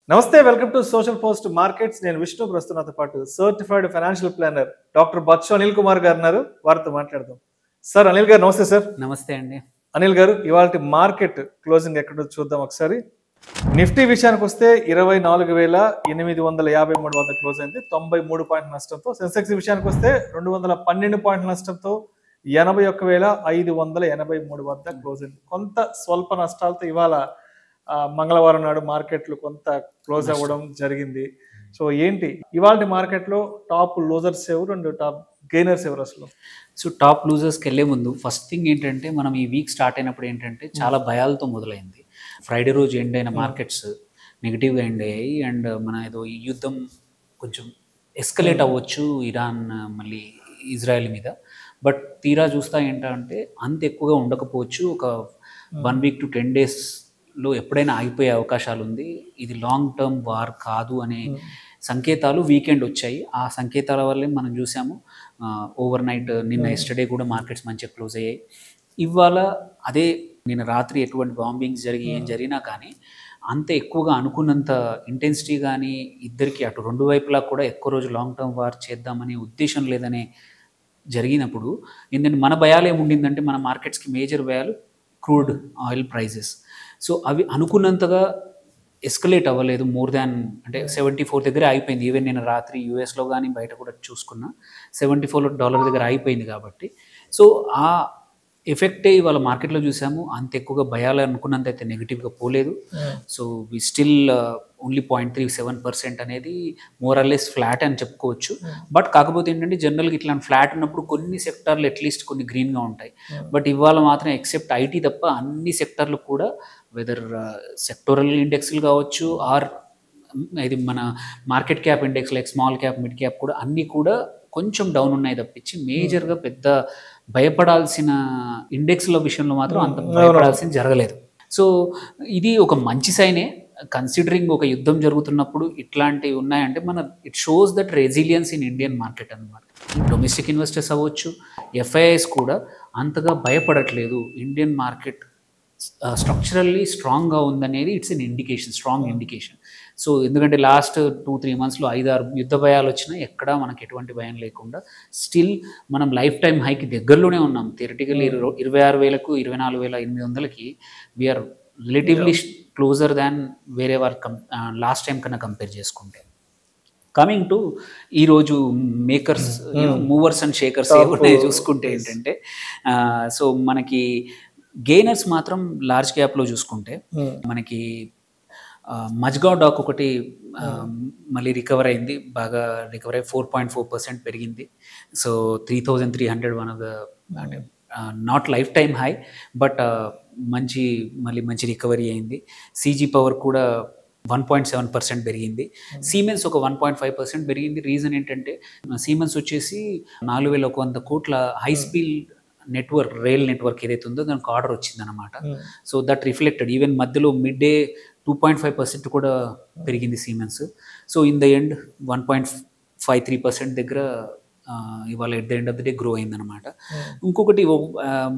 నమస్తే, welcome to social post markets. నేను విష్ణు. ప్రస్తుతంతో పాటు certified financial planner doctor Bachchu Anil Kumar గారు ఉన్నారు. వారితో మాట్లాడదాం. సార్ అనిల్ గారు నమస్తే. సార్ నమస్తే అండి. అనిల్ గారు, ఇవాళ మార్కెట్ క్లోజింగ్ ఎక్కడో చూద్దాం ఒకసారి. నిఫ్టీ విషయానికి వస్తే 24,853 వద్ద క్లోజ్ అయింది, 93 పాయింట్ల నష్టంతో. సెన్సెక్స్ విషయానికి వస్తే 212 పాయింట్ల నష్టంతో 81,583 వద్ద క్లోజ్ అయింది. కొంత స్వల్ప నష్టాలతో ఇవాళ మంగళవారం నాడు మార్కెట్లు కొంత క్లోజ్ అవ్వడం జరిగింది. సో ఏంటి ఇవాళ మార్కెట్లో టాప్ లూజర్స్ ఎవరు అండ్ టాప్ గెయినర్స్ ఎవరు అసలు? సో టాప్ లూజర్స్కి వెళ్ళే ముందు ఫస్ట్ థింగ్ ఏంటంటే, మనం ఈ వీక్ స్టార్ట్ అయినప్పుడు ఏంటంటే చాలా భయాలతో మొదలైంది. ఫ్రైడే రోజు ఎండ్ అయిన మార్కెట్స్ నెగిటివ్గా ఎండ్ అయ్యాయి. అండ్ మన ఏదో ఈ యుద్ధం కొంచెం ఎస్కలేట్ అవ్వచ్చు ఇరాన్ మళ్ళీ ఇజ్రాయెల్ మీద. బట్ తీరా చూస్తా ఏంటంటే అంత ఎక్కువగా ఉండకపోవచ్చు. ఒక 1 వీక్ to 10 డేస్లో ఎప్పుడైనా ఆగిపోయే అవకాశాలు ఉంది. ఇది లాంగ్ టర్మ్ వార్ కాదు అనే సంకేతాలు వీకెండ్ వచ్చాయి. ఆ సంకేతాల వల్లే మనం చూసాము ఓవర్ నైట్ నిన్న ఎస్టర్డే కూడా మార్కెట్స్ మంచిగా క్లోజ్ అయ్యాయి. ఇవాళ అదే నిన్న రాత్రి ఎటువంటి బాంబింగ్స్ ఏం జరిగినా కానీ అంత ఎక్కువగా అనుకున్నంత ఇంటెన్సిటీ కానీ ఇద్దరికి అటు రెండు వైపులా కూడా ఎక్కువ రోజు లాంగ్ టర్మ్ వార్ చేద్దామనే ఉద్దేశం లేదనే జరిగినప్పుడు ఏంటంటే మన భయాలు ఏముండిందంటే, మన మార్కెట్స్కి మేజర్ భయాలు క్రూడ్ ఆయిల్ ప్రైజెస్. సో అవి అనుకున్నంతగా ఎస్కలేట్ అవ్వలేదు. మోర్ దాన్ అంటే 74 దగ్గర అయిపోయింది. ఈవెన్ నేను రాత్రి యూఎస్లో కానీ బయట కూడా చూసుకున్నా $74 దగ్గర అయిపోయింది. కాబట్టి సో ఆ ఎఫెక్టే ఇవాళ మార్కెట్లో చూసాము. అంత ఎక్కువగా భయాలు అనుకున్నంత అయితే నెగిటివ్గా పోలేదు. సో వి స్టిల్ ఓన్లీ 0.37% అనేది మోర్ ఆర్ లెస్ ఫ్లాట్ అని చెప్పుకోవచ్చు. బట్ కాకపోతే ఏంటంటే, జనరల్గా ఇట్లాంటి ఫ్లాట్ ఉన్నప్పుడు కొన్ని సెక్టార్లు అట్లీస్ట్ కొన్ని గ్రీన్గా ఉంటాయి. బట్ ఇవాళ మాత్రం ఎక్సెప్ట్ ఐటీ తప్ప అన్ని సెక్టార్లు కూడా వెదర్ సెక్టోరల్ ఇండెక్స్లు కావచ్చు ఆర్ ఇది మన market cap index like small cap mid cap కూడా అన్నీ కూడా కొంచెం డౌన్ ఉన్నాయి తప్పించి మేజర్గా పెద్ద భయపడాల్సిన ఇండెక్స్ల విషయంలో మాత్రం అంత భయపడాల్సింది జరగలేదు. సో ఇది ఒక మంచి సైనే, కన్సిడరింగ్ ఒక యుద్ధం జరుగుతున్నప్పుడు ఇట్లాంటివి ఉన్నాయంటే it shows that resilience in Indian market అనమాట. డొమెస్టిక్ ఇన్వెస్టర్స్ అవ్వచ్చు, ఎఫ్ఐఐస్ కూడా అంతగా భయపడట్లేదు. ఇండియన్ మార్కెట్ స్ట్రక్చరల్లీ స్ట్రాంగ్గా ఉందనేది it's an indication, strong indication. So ఎందుకంటే లాస్ట్ 2-3 మంత్స్లో 5-6 యుద్ధ భయాలు వచ్చినా ఎక్కడా మనకు ఎటువంటి భయం లేకుండా స్టిల్ మనం లైఫ్ టైం హైకి దగ్గరలోనే ఉన్నాం. థియరిటికల్లీ 26,000కు 24,800కి వీఆర్ రిలేటివ్లీ క్లోజర్ దాన్ వేరే వార్ లాస్ట్ టైం కన్నా కంపేర్ చేసుకుంటే. కమింగ్ టు ఈరోజు మేకర్స్, మూవర్స్ అండ్ షేకర్స్ ఏమున్నాయో చూసుకుంటే ఏంటంటే, సో మనకి గెయినర్స్ మాత్రం లార్జ్ క్యాప్లో చూసుకుంటే మనకి మజ్గావ్ డాక్ ఒకటి మళ్ళీ రికవర్ అయింది, బాగా రికవర్ అయ్యి 4.4% పెరిగింది. సో 3,300 వన్ ఆఫ్ ద అంటే not life time high but మళ్ళీ మంచి రికవరీ అయింది. సీజీ పవర్ కూడా 1.7% పెరిగింది. సీమెన్స్ ఒక 1.5% పెరిగింది. రీజన్ ఏంటంటే, సీమెన్స్ వచ్చేసి 4,100 కోట్ల high speed network, rail network ఏదైతే ఉందో దానికి ఆర్డర్ వచ్చిందనమాట. సో దట్ రిఫ్లెక్టెడ్ ఈవెన్ మధ్యలో మిడ్ డే 2.5% కూడా పెరిగింది Siemens. So in the end 1.53% దగ్గర ఇవాళ at the end of the day grow అయిందనమాట. ఇంకొకటి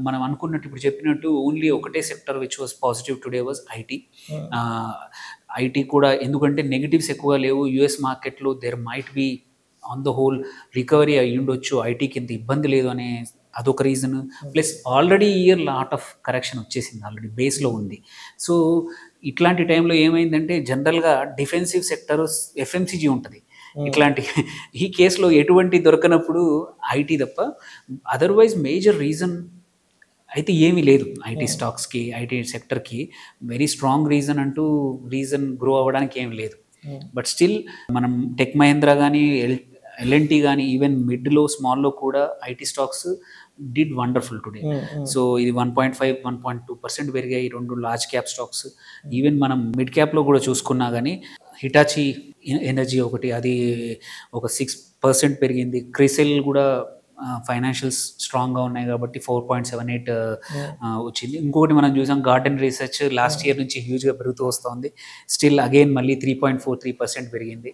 మనం అనుకున్నట్టు ఇప్పుడు చెప్పినట్టు ఓన్లీ ఒకటే sector which was positive today was IT. IT కూడా ఎందుకంటే నెగిటివ్స్ ఎక్కువగా లేవు. యుఎస్ మార్కెట్లో there might be on the whole recovery అయ్యి ఉండొచ్చు, ఐటీకి ఇంత ఇబ్బంది లేదు అనే అదొక reason. Plus already year lot of correction వచ్చేసింది, ఆల్రెడీ బేస్లో ఉంది. సో ఇట్లాంటి టైంలో ఏమైందంటే, జనరల్గా డిఫెన్సివ్ సెక్టర్ ఎఫ్ఎంసీజీ ఉంటుంది. ఇట్లాంటి ఈ కేసులో ఎటువంటి దొరకనప్పుడు ఐటీ తప్ప అదర్వైజ్ మేజర్ రీజన్ అయితే ఏమీ లేదు. ఐటీ స్టాక్స్కి, ఐటీ సెక్టర్కి వెరీ స్ట్రాంగ్ రీజన్ గ్రో అవ్వడానికి ఏమి లేదు. బట్ స్టిల్ మనం టెక్ మహేంద్ర కానీ ఎల్ఎన్టీ కానీ ఈవెన్ మిడ్లో స్మాల్లో కూడా IT stocks did wonderful today. So ఇది 1.5-1.2% పెరిగాయి రెండు లార్జ్ క్యాప్ స్టాక్స్. ఈవెన్ మనం మిడ్ క్యాప్లో కూడా చూసుకున్నా కానీ హిటాచి ఎనర్జీ ఒకటి, అది ఒక 6% పెరిగింది. క్రిసెల్ కూడా ఫైనాన్షియల్స్ స్ట్రాంగ్గా ఉన్నాయి కాబట్టి 4.78 వచ్చింది. ఇంకొకటి మనం చూసాం గార్డెన్ రీసెర్చ్ లాస్ట్ ఇయర్ నుంచి హ్యూజ్గా పెరుగుతూ వస్తుంది. స్టిల్ అగైన్ మళ్ళీ 3.43% పెరిగింది.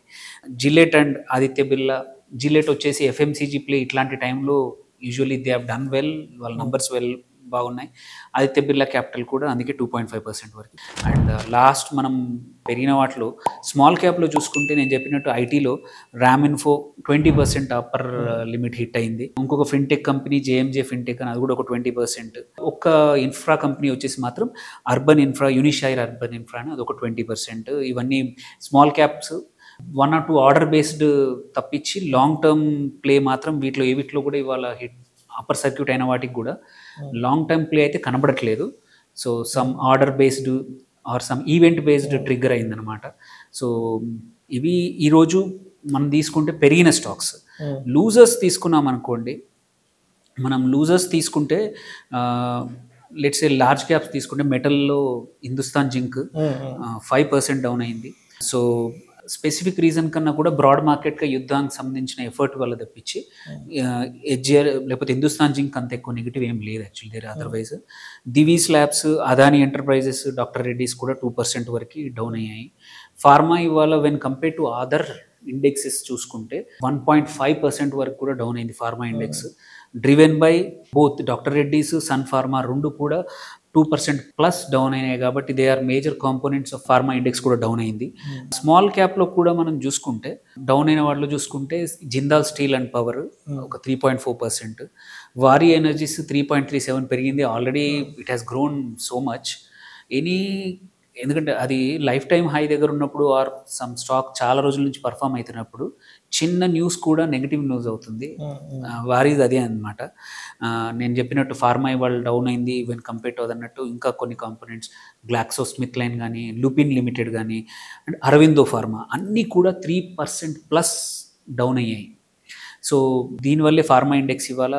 Gillette and Aditya Birla, Gillette వచ్చేసి ఎఫ్ఎంసీజీ ప్లే. ఇట్లాంటి టైంలో usually they have done well, వాళ్ళ నంబర్స్ బాగున్నాయి. ఆదిత్య బిర్లా క్యాపిటల్ కూడా అందుకే 2.5% వరకు. అండ్ లాస్ట్ మనం పెరిగిన వాటిలో స్మాల్ క్యాప్లో చూసుకుంటే నేను చెప్పినట్టు ఐటీలో రామిన్ఫో 20% అప్పర్ లిమిట్ హిట్ అయింది. ఇంకొక ఫిన్టెక్ కంపెనీ జేఎంజే ఫిన్టెక్ అని, అది కూడా ఒక 20%. ఒక ఇన్ఫ్రా కంపెనీ వచ్చేసి మాత్రం అర్బన్ ఇన్ఫ్రా, యూనిషైర్ అర్బన్ ఇన్ఫ్రా అని, అది ఒక 20%. ఇవన్నీ small caps. 1 or 2 order based తప్పించి లాంగ్ టర్మ్ ప్లే మాత్రం వీటిలో కూడా ఇవాళ హిట్ అప్పర్ సర్క్యూట్ అయిన వాటికి కూడా లాంగ్ టర్మ్ ప్లే అయితే కనబడట్లేదు. So some order based or some event based trigger అయిందనమాట. సో ఇవి ఈరోజు మనం తీసుకుంటే పెరిగిన స్టాక్స్. లూజర్స్ తీసుకున్నాం అనుకోండి, మనం లూజర్స్ తీసుకుంటే లెట్స్ ఏ లార్జ్ క్యాప్స్ తీసుకుంటే మెటల్లో హిందుస్థాన్ జింక్ 5% డౌన్ అయింది. సో స్పెసిఫిక్ రీజన్ కన్నా కూడా బ్రాడ్ మార్కెట్గా యుద్ధానికి సంబంధించిన ఎఫర్ట్ వల్ల తప్పించి హెచ్జిఆర్ లేకపోతే హిందుస్థాన్ జింక్ అంత ఎక్కువ నెగిటివ్ ఏం లేదు actually. There otherwise Divi's labs, Adani enterprises, doctor Reddy's కూడా 2% వరకు డౌన్ అయ్యాయి. ఫార్మా ఇవాళ when compare to other indexes చూసుకుంటే 1.5% వరకు కూడా డౌన్ అయింది pharma index. Driven by both doctor Reddy's, Sun Pharma రెండు కూడా 2% ప్లస్ డౌన్ అయినాయి కాబట్టి they are major components of pharma index కూడా డౌన్ అయింది. స్మాల్ క్యాప్లో కూడా మనం చూసుకుంటే డౌన్ అయిన వాళ్ళు చూసుకుంటే జిందాల్ స్టీల్ అండ్ పవర్ ఒక 3.4%, వారీ ఎనర్జీస్ 3.37 పెరిగింది. Already it has grown so much. ఎందుకంటే అది లైఫ్ టైం హై దగ్గర ఉన్నప్పుడు ఆర్ సమ్ స్టాక్ చాలా రోజుల నుంచి పర్ఫామ్ అవుతున్నప్పుడు చిన్న న్యూస్ కూడా నెగిటివ్ న్యూస్ అవుతుంది. వారీది అదే అనమాట. నేను చెప్పినట్టు ఫార్మా ఇవాళ డౌన్ అయింది వెన్ కంపేర్ టు అదన్నట్టు. ఇంకా కొన్ని కాంపోనెంట్స్ గ్లాక్సో స్మిత్ లైన్ కానీ, లుపిన్ లిమిటెడ్ కానీ, అండ్ అరవిందో ఫార్మా అన్నీ కూడా 3% ప్లస్ డౌన్ అయ్యాయి. సో దీనివల్లే ఫార్మా ఇండెక్స్ ఇవాళ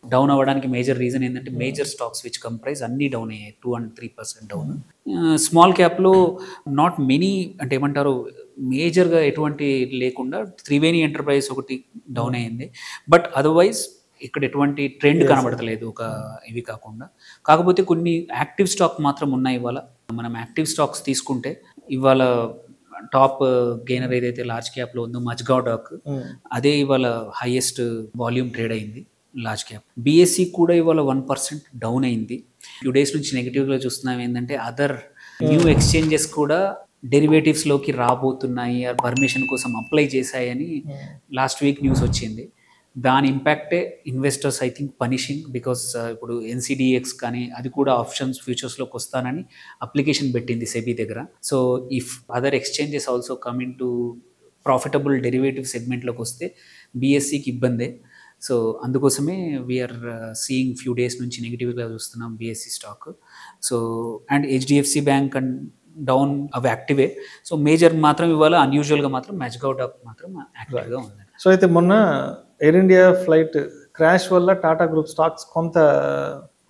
డౌన్ అవ్వడానికి మేజర్ రీజన్ ఏంటంటే మేజర్ స్టాక్స్ విచ్ కంప్రైజ్ అన్నీ డౌన్ అయ్యాయి, 2 and 3% డౌన్. స్మాల్ క్యాప్లో నాట్ మెనీ అంటే ఏమంటారు మేజర్గా ఎటువంటి లేకుండా త్రివేణి ఎంటర్ప్రైజ్ ఒకటి డౌన్ అయ్యింది. బట్ అదర్వైజ్ ఇక్కడ ఎటువంటి ట్రెండ్ కనబడతలేదు ఒక ఇవి కాకుండా. కాకపోతే కొన్ని యాక్టివ్ స్టాక్ మాత్రం ఉన్నాయి ఇవాళ. మనం యాక్టివ్ స్టాక్స్ తీసుకుంటే ఇవాళ టాప్ గెయినర్ ఏదైతే లార్జ్ క్యాప్లో ఉందో మజ్గావ్ డాక్, అదే ఇవాళ హైయెస్ట్ వాల్యూమ్ ట్రేడ్ అయింది లార్జ్ క్యాప్. బిఎస్సి కూడా ఇవాళ 1% డౌన్ అయింది. ఫ్యూ డేస్ నుంచి నెగిటివ్గా చూస్తున్నాం ఏంటంటే అదర్ న్యూ ఎక్స్చేంజెస్ కూడా డెరివేటివ్స్లోకి రాబోతున్నాయి, పర్మిషన్ కోసం అప్లై చేశాయని లాస్ట్ వీక్ న్యూస్ వచ్చింది. దాని ఇంపాక్టే investors I think punishing, because ఇప్పుడు ఎన్సిడిఎక్స్ కానీ అది కూడా ఆప్షన్స్ ఫ్యూచర్స్లోకి వస్తానని అప్లికేషన్ పెట్టింది సెబీ దగ్గర. So if other exchanges also come in to profitable derivative సెగ్మెంట్లోకి వస్తే బిఎస్సికి ఇబ్బందే. సో అందుకోసమే వీఆర్ సీయింగ్ ఫ్యూ డేస్ నుంచి నెగిటివ్గా చూస్తున్నాం BSc stock. So and HDFC bank and down అవి యాక్టివే. సో మేజర్ మాత్రం ఇవాళ అన్యూజువల్గా మాత్రం మజ్గావ్ డాక్ మాత్రం యాక్టివ్గా ఉంది. సో అయితే మొన్న ఎయిర్ ఇండియా ఫ్లైట్ క్రాష్ వల్ల టాటా గ్రూప్ స్టాక్స్ కొంత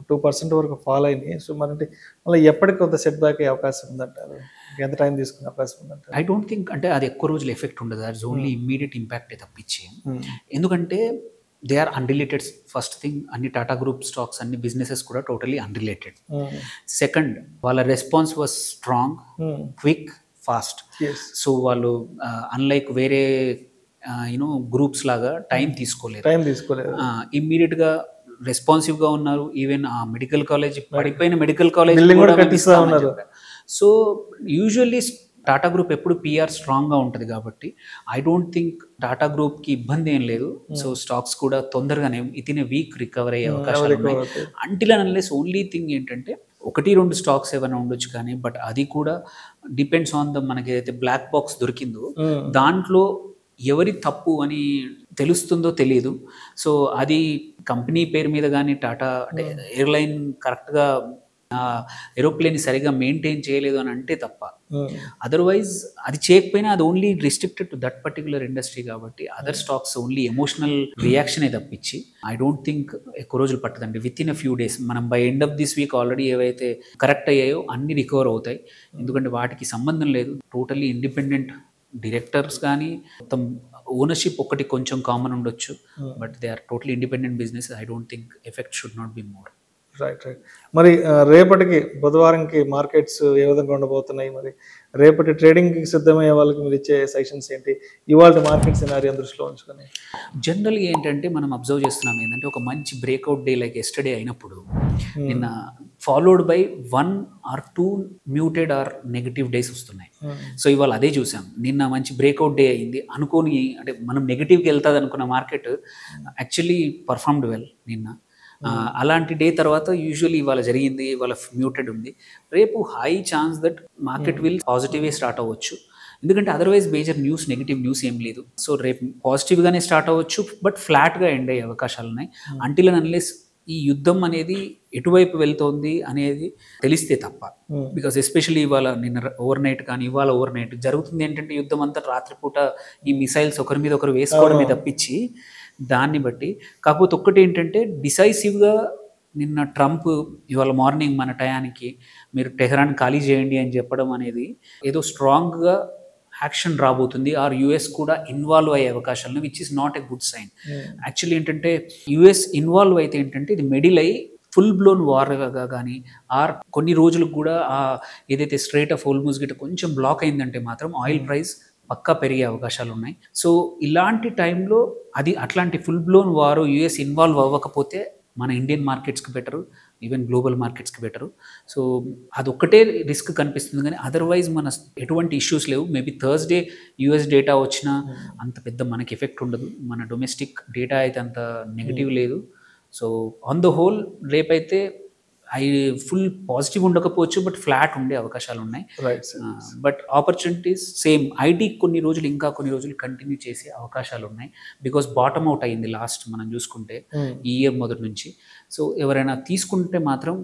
2% వరకు ఫాల్ అయినాయి. సో మరి మళ్ళీ ఎప్పటికి కొంత సెట్ బ్యాక్ అయ్యే అవకాశం ఉందంటారు? ఎంత టైం తీసుకునే అవకాశం ఉందంటారు? ఐ డోంట్ థింక్ అంటే అది ఎక్కువ రోజులు ఎఫెక్ట్ ఉండదు. అది ఓన్లీ ఇమ్మీడియట్ ఇంపాక్ట్ తప్పించి. ఎందుకంటే they are unrelated. First thing, అన్ని టాటా గ్రూప్ స్టాక్స్ అన్ని బిజినెసెస్ కూడా టోటలీ అన్రిలేటెడ్. సెకండ్, వాళ్ళ response was strong, quick, fast. So వాళ్ళు అన్లైక్ వేరే గ్రూప్స్ లాగా టైం తీసుకోలేదు. ఇమ్మీడియట్గా రెస్పాన్సివ్గా ఉన్నారు. ఈవెన్ ఆ మెడికల్ కాలేజ్ పడిపోయిన మెడికల్ కాలేజ్ ఉన్నారు. సో యూజువల్లీ టాటా గ్రూప్ ఎప్పుడు పిఆర్ స్ట్రాంగ్గా ఉంటుంది కాబట్టి ఐ డోంట్ థింక్ టాటా గ్రూప్కి ఇబ్బంది ఏం లేదు. సో స్టాక్స్ కూడా తొందరగానే ఇతనే వీక్ రికవర్ అయ్యే అవకాశాలు ఉన్నాయి. Until and unless only thing ఏంటంటే 1-2 స్టాక్స్ ఏమైనా ఉండొచ్చు కానీ, బట్ అది కూడా డిపెండ్స్ ఆన్ ద మనకి ఏదైతే బ్లాక్ బాక్స్ దొరికిందో దాంట్లో ఎవరి తప్పు అని తెలుస్తుందో తెలియదు. సో అది కంపెనీ పేరు మీద కానీ టాటా అంటే ఎయిర్లైన్ కరెక్ట్గా ఏరోప్లేన్ సరిగా మెయింటైన్ చేయలేదు అని అంటే తప్ప, అదర్వైజ్ అది చేయకపోయినా అది only restricted to that particular industry కాబట్టి అదర్ స్టాక్స్ ఓన్లీ ఎమోషనల్ రియాక్షనే తప్పించి ఐ డోంట్ థింక్ ఎక్కువ రోజులు పట్టదండి. Within a few days మనం by end of this week already ఏవైతే కరెక్ట్ అయ్యాయో అన్ని రికవర్ అవుతాయి. ఎందుకంటే వాటికి సంబంధం లేదు. టోటల్లీ ఇండిపెండెంట్ డైరెక్టర్స్ కానీ మొత్తం ఓనర్షిప్ ఒకటి కొంచెం కామన్ ఉండొచ్చు, but they are totally independent business. I don't think effect should not be more. Right. మరి రేపటికి బుధవారంకి మార్కెట్స్ ఏ విధంగా ఉండబోతున్నాయి? మరి రేపటి ట్రేడింగ్కి సిద్ధమయ్యే వాళ్ళకి మీరు ఇచ్చే సజెషన్స్ ఏంటి? ఇవాళ మార్కెట్ సినారియో దృష్టిలో ఉంచుకొని జనరల్గా ఏంటంటే మనం అబ్జర్వ్ చేస్తున్నాం ఏంటంటే ఒక మంచి బ్రేక్అవుట్ డే లైక్ ఎస్టర్డే అయినప్పుడు నిన్న followed by 1 or 2 muted or negative days వస్తున్నాయి. సో ఇవాళ అదే చూసాం. నిన్న మంచి బ్రేక్అవుట్ డే అయింది అనుకోని, అంటే మనం నెగిటివ్కి వెళ్తుంది అనుకున్న మార్కెట్ యాక్చువల్లీ పర్ఫార్మ్డ్ వెల్ నిన్న. అలాంటి డే తర్వాత యూజువల్లీ ఇవాళ జరిగింది, ఇవాళ మ్యూటెడ్ ఉంది. రేపు high chance that market will పాజిటివ్గా స్టార్ట్ అవ్వచ్చు, ఎందుకంటే otherwise major news, negative news ఏం లేదు. సో రేపు పాజిటివ్గానే స్టార్ట్ అవ్వచ్చు, బట్ ఫ్లాట్గా ఎండ్ అయ్యే అవకాశాలు ఉన్నాయి. అంటిల్ అండ్ అన్లెస్ ఈ యుద్ధం అనేది ఎటువైపు వెళ్తోంది అనేది తెలిస్తే తప్ప. బికాస్ ఎస్పెషల్లీ ఇవాళ నిన్న ఓవర్ నైట్ కానీ ఇవాళ ఓవర్ నైట్ జరుగుతుంది ఏంటంటే యుద్ధం అంతా రాత్రిపూట ఈ మిసైల్స్ ఒకరి మీద ఒకరు వేసుకోవడమే తప్పించి దాన్ని బట్టి. కాకపోతే ఒక్కటి ఏంటంటే డిసైసివ్గా నిన్న ట్రంప్ ఇవాళ మార్నింగ్ మన టయానికి మీరు టెహరాన్ ఖాళీ చేయండి అని చెప్పడం అనేది ఏదో స్ట్రాంగ్గా యాక్షన్ రాబోతుంది, ఆర్ యుఎస్ కూడా ఇన్వాల్వ్ అయ్యే అవకాశాలను, which is not a good sign. Actually ఏంటంటే యుఎస్ ఇన్వాల్వ్ అయితే ఏంటంటే ఇది మిడిల్ అయ్యి ఫుల్ బ్లోన్ వార్గా కానీ, ఆర్ కొన్ని రోజులకు కూడా ఏదైతే స్ట్రైట్ ఆఫ్ హోర్ముజ్ గిట్ట కొంచెం బ్లాక్ అయిందంటే మాత్రం ఆయిల్ ప్రైస్ పక్కా పెరిగే అవకాశాలు ఉన్నాయి. సో ఇలాంటి టైంలో అది అట్లాంటి ఫుల్ బ్లోన్ వారు యుఎస్ ఇన్వాల్వ్ అవ్వకపోతే మన ఇండియన్ మార్కెట్స్కి బెటరు, ఈవెన్ గ్లోబల్ మార్కెట్స్కి బెటరు. సో అదొక్కటే రిస్క్ కనిపిస్తుంది, కానీ అదర్వైజ్ మన ఎటువంటి ఇష్యూస్ లేవు. మేబీ థర్స్డే యూఎస్ డేటా వచ్చినా అంత పెద్ద మనకి ఎఫెక్ట్ ఉండదు. మన డొమెస్టిక్ డేటా అయితే అంత నెగిటివ్ లేదు. సో ఆన్ ద హోల్ రేపైతే ఫుల్ పాజిటివ్ ఉండకపోవచ్చు, బట్ ఫ్లాట్ ఉండే అవకాశాలు ఉన్నాయి. But opportunities same. ఐటీ కొన్ని రోజులు ఇంకా కొన్ని రోజులు కంటిన్యూ చేసే అవకాశాలు ఉన్నాయి, బికాస్ బాటమ్ అవుట్ అయింది లాస్ట్ మనం చూసుకుంటే ఈ ఇయర్ మొదటి నుంచి. సో ఎవరైనా తీసుకుంటే మాత్రం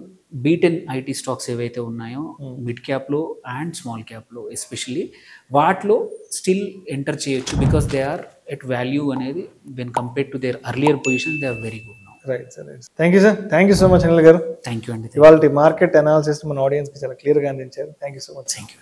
B10 ఐటీ స్టాక్స్ ఏవైతే ఉన్నాయో మిడ్ క్యాప్లో అండ్ స్మాల్ క్యాప్లో ఎస్పెషల్లీ వాటిలో స్టిల్ ఎంటర్ చేయొచ్చు, because they are at value అనేది when compare to their earlier position they are very good. Right sir, thank you sir, thank you so much Anil garu. Thank you అండి. ఇవాళ market analysis మన ఆడియన్స్కి చాలా క్లియర్గా అందించారు. Thank you so much. Thank you.